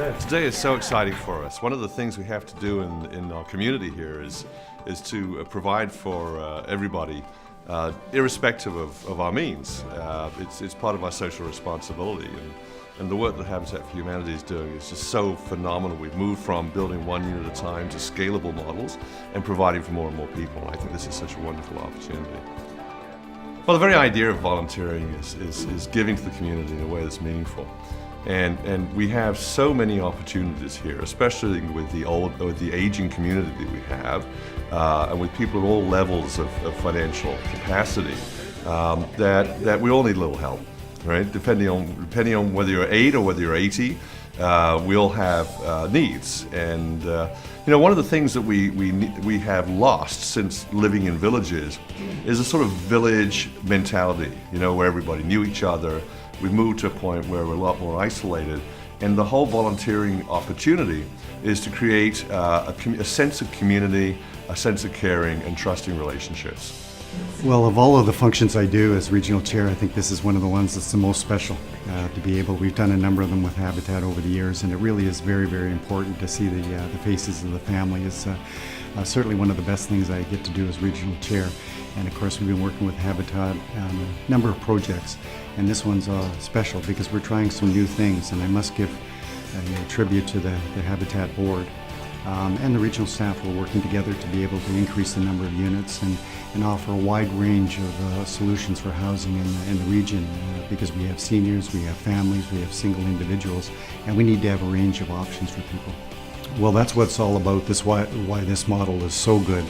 Today is so exciting for us. One of the things we have to do in our community here is to provide for everybody, irrespective of our means. It's part of our social responsibility, and the work that Habitat for Humanity is doing is just so phenomenal. We've moved from building one unit at a time to scalable models and providing for more and more people. I think this is such a wonderful opportunity. Well, the very idea of volunteering is giving to the community in a way that's meaningful. And we have so many opportunities here, especially with the aging community that we have, and with people at all levels of financial capacity, that we all need a little help, right? Depending on whether you're 8 or whether you're 80, we all have needs. And one of the things that we have lost since living in villages is a sort of village mentality, where everybody knew each other. We've moved to a point where we're a lot more isolated, and the whole volunteering opportunity is to create a sense of community, a sense of caring and trusting relationships. Well, of all of the functions I do as regional chair, I think this is one of the ones that's the most special to be able. We've done a number of them with Habitat over the years, and it really is very, very important to see the faces of the family. It's certainly one of the best things I get to do as regional chair. And of course, we've been working with Habitat on a number of projects, and this one's special because we're trying some new things, and I must give a tribute to the Habitat board and the regional staff who are working together to be able to increase the number of units and offer a wide range of solutions for housing in the region, because we have seniors, we have families, we have single individuals, and we need to have a range of options for people. Well, that's what it's all about. This why this model is so good,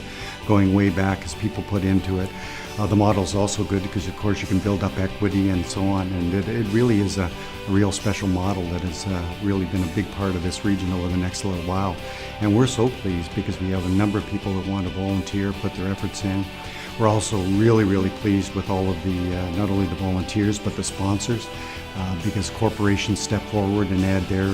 going way back as people put into it. The model is also good because, of course, you can build up equity and so on, and it really is a real special model that has really been a big part of this region over the next little while. And we're so pleased because we have a number of people that want to volunteer, put their efforts in. We're also really, really pleased with all of the, not only the volunteers, but the sponsors, because corporations step forward and add their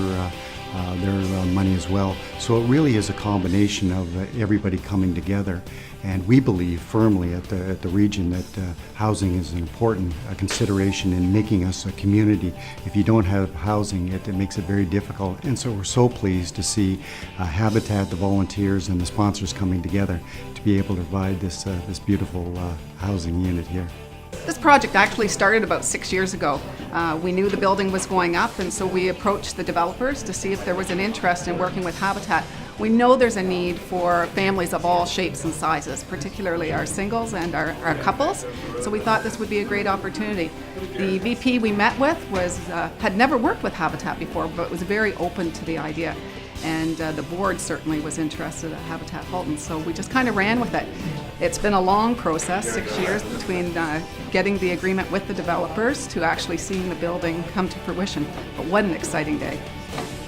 money as well. So it really is a combination of everybody coming together, and we believe firmly at the region that housing is an important consideration in making us a community. If you don't have housing, it makes it very difficult, and so we're so pleased to see Habitat, the volunteers, and the sponsors coming together to be able to provide this beautiful housing unit here. This project actually started about 6 years ago. We knew the building was going up, and so we approached the developers to see if there was an interest in working with Habitat. We know there's a need for families of all shapes and sizes, particularly our singles and our couples, so we thought this would be a great opportunity. The VP we met with had never worked with Habitat before, but was very open to the idea. And the board certainly was interested at Habitat Halton, so we just kind of ran with it. It's been a long process, 6 years, between getting the agreement with the developers to actually seeing the building come to fruition. But what an exciting day.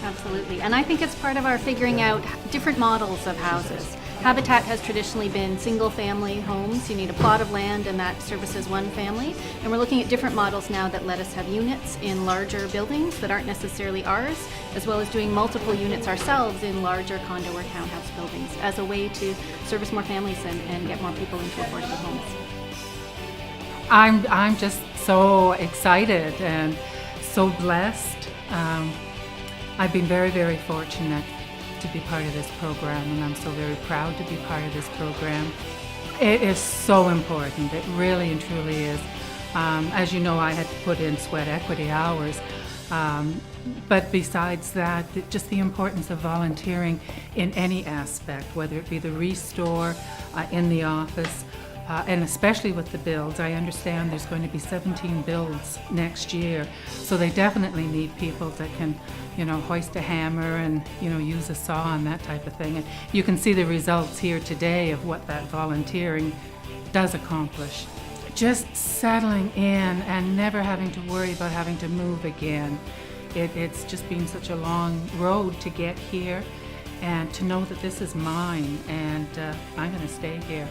Absolutely, and I think it's part of our figuring out different models of houses. Habitat has traditionally been single-family homes. You need a plot of land and that services one family. And we're looking at different models now that let us have units in larger buildings that aren't necessarily ours, as well as doing multiple units ourselves in larger condo or townhouse buildings as a way to service more families and get more people into affordable homes. I'm just so excited and so blessed. I've been very, very fortunate to be part of this program, and I'm so very proud to be part of this program. It is so important. It really and truly is. As you know, I had to put in sweat equity hours, but besides that, just the importance of volunteering in any aspect, whether it be the restore, in the office, and especially with the builds. I understand there's going to be 17 builds next year, so they definitely need people that can, hoist a hammer and, use a saw and that type of thing. And you can see the results here today of what that volunteering does accomplish. Just settling in and never having to worry about having to move again. It's just been such a long road to get here, and to know that this is mine and I'm going to stay here.